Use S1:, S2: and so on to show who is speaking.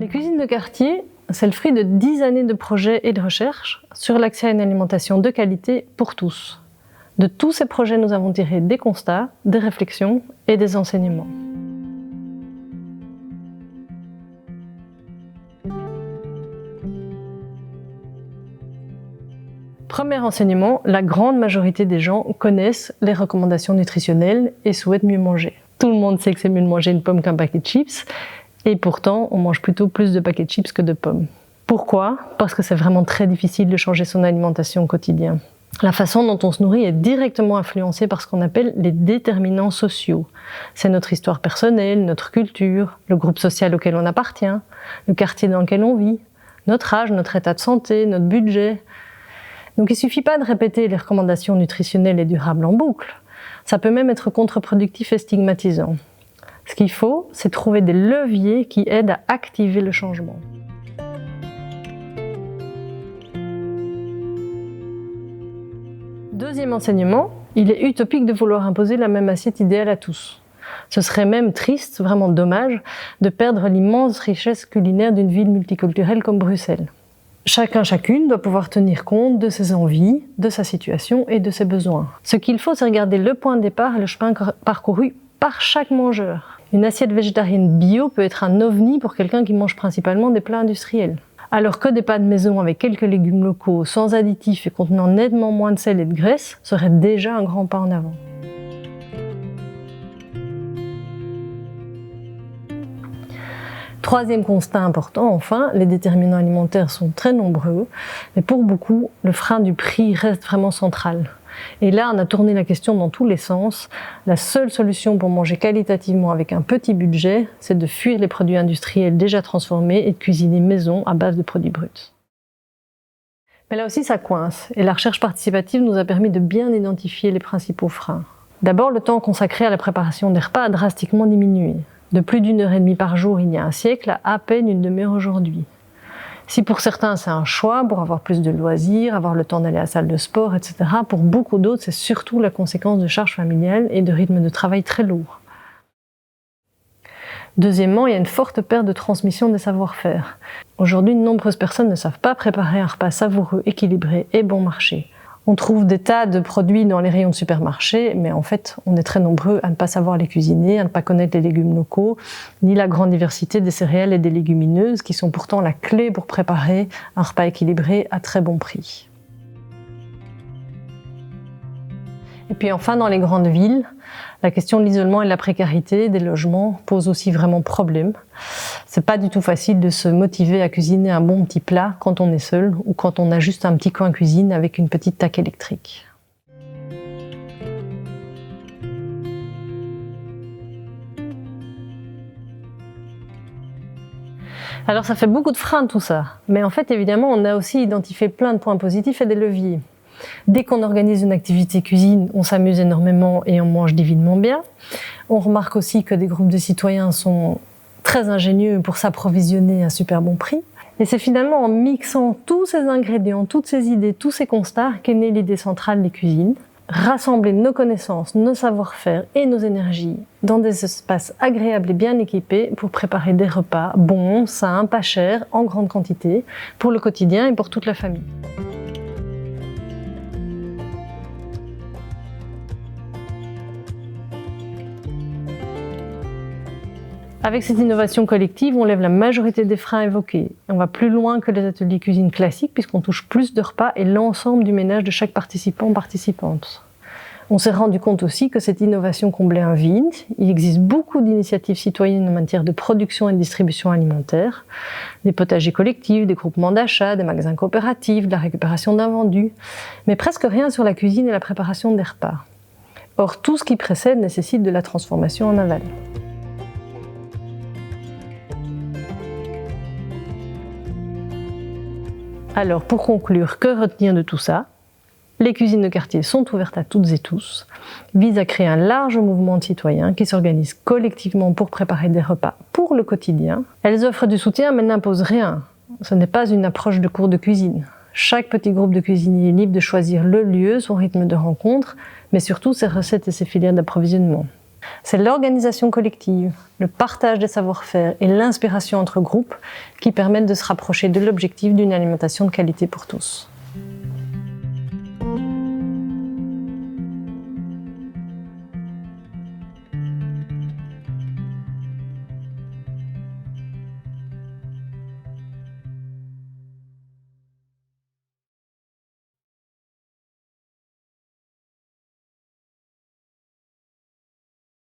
S1: Les cuisines de quartier, c'est le fruit de 10 années de projets et de recherche sur l'accès à une alimentation de qualité pour tous. De tous ces projets, nous avons tiré des constats, des réflexions et des enseignements. Premier enseignement, la grande majorité des gens connaissent les recommandations nutritionnelles et souhaitent mieux manger. Tout le monde sait que c'est mieux de manger une pomme qu'un paquet de chips, et pourtant on mange plutôt plus de paquets de chips que de pommes. Pourquoi ? Parce que c'est vraiment très difficile de changer son alimentation au quotidien. La façon dont on se nourrit est directement influencée par ce qu'on appelle les déterminants sociaux. C'est notre histoire personnelle, notre culture, le groupe social auquel on appartient, le quartier dans lequel on vit, notre âge, notre état de santé, notre budget. Donc il ne suffit pas de répéter les recommandations nutritionnelles et durables en boucle. Ça peut même être contre-productif et stigmatisant. Ce qu'il faut, c'est trouver des leviers qui aident à activer le changement. Deuxième enseignement, il est utopique de vouloir imposer la même assiette idéale à tous. Ce serait même triste, vraiment dommage, de perdre l'immense richesse culinaire d'une ville multiculturelle comme Bruxelles. Chacune doit pouvoir tenir compte de ses envies, de sa situation et de ses besoins. Ce qu'il faut, c'est regarder le point de départ et le chemin parcouru par chaque mangeur. Une assiette végétarienne bio peut être un ovni pour quelqu'un qui mange principalement des plats industriels. Alors que des plats de maison avec quelques légumes locaux, sans additifs et contenant nettement moins de sel et de graisse, seraient déjà un grand pas en avant. Troisième constat important, enfin, les déterminants alimentaires sont très nombreux, mais pour beaucoup, le frein du prix reste vraiment central. Et là, on a tourné la question dans tous les sens. La seule solution pour manger qualitativement avec un petit budget, c'est de fuir les produits industriels déjà transformés et de cuisiner maison à base de produits bruts. Mais là aussi, ça coince, et la recherche participative nous a permis de bien identifier les principaux freins. D'abord, le temps consacré à la préparation des repas a drastiquement diminué. De plus d'1h30 par jour il y a un siècle à peine une demi-heure aujourd'hui. Si pour certains c'est un choix pour avoir plus de loisirs, avoir le temps d'aller à la salle de sport, etc., pour beaucoup d'autres c'est surtout la conséquence de charges familiales et de rythmes de travail très lourds. Deuxièmement, il y a une forte perte de transmission des savoir-faire. Aujourd'hui, de nombreuses personnes ne savent pas préparer un repas savoureux, équilibré et bon marché. On trouve des tas de produits dans les rayons de supermarché, mais en fait, on est très nombreux à ne pas savoir les cuisiner, à ne pas connaître les légumes locaux, ni la grande diversité des céréales et des légumineuses, qui sont pourtant la clé pour préparer un repas équilibré à très bon prix. Et puis enfin, dans les grandes villes, la question de l'isolement et de la précarité des logements pose aussi vraiment problème. C'est pas du tout facile de se motiver à cuisiner un bon petit plat quand on est seul ou quand on a juste un petit coin cuisine avec une petite taque électrique. Alors ça fait beaucoup de freins tout ça, mais en fait évidemment on a aussi identifié plein de points positifs et des leviers. Dès qu'on organise une activité cuisine, on s'amuse énormément et on mange divinement bien. On remarque aussi que des groupes de citoyens sont très ingénieux pour s'approvisionner à super bon prix. Et c'est finalement en mixant tous ces ingrédients, toutes ces idées, tous ces constats qu'est née l'idée centrale des cuisines. Rassembler nos connaissances, nos savoir-faire et nos énergies dans des espaces agréables et bien équipés pour préparer des repas bons, sains, pas chers, en grande quantité, pour le quotidien et pour toute la famille. Avec cette innovation collective, on lève la majorité des freins évoqués. On va plus loin que les ateliers cuisine classiques puisqu'on touche plus de repas et l'ensemble du ménage de chaque participant ou participante. On s'est rendu compte aussi que cette innovation comblait un vide. Il existe beaucoup d'initiatives citoyennes en matière de production et de distribution alimentaire, des potagers collectifs, des groupements d'achat, des magasins coopératifs, de la récupération d'invendus, mais presque rien sur la cuisine et la préparation des repas. Or, tout ce qui précède nécessite de la transformation en aval. Alors, pour conclure, que retenir de tout ça ? Les cuisines de quartier sont ouvertes à toutes et tous, visent à créer un large mouvement de citoyens qui s'organisent collectivement pour préparer des repas pour le quotidien. Elles offrent du soutien mais n'imposent rien. Ce n'est pas une approche de cours de cuisine. Chaque petit groupe de cuisiniers est libre de choisir le lieu, son rythme de rencontre, mais surtout ses recettes et ses filières d'approvisionnement. C'est l'organisation collective, le partage des savoir-faire et l'inspiration entre groupes qui permettent de se rapprocher de l'objectif d'une alimentation de qualité pour tous.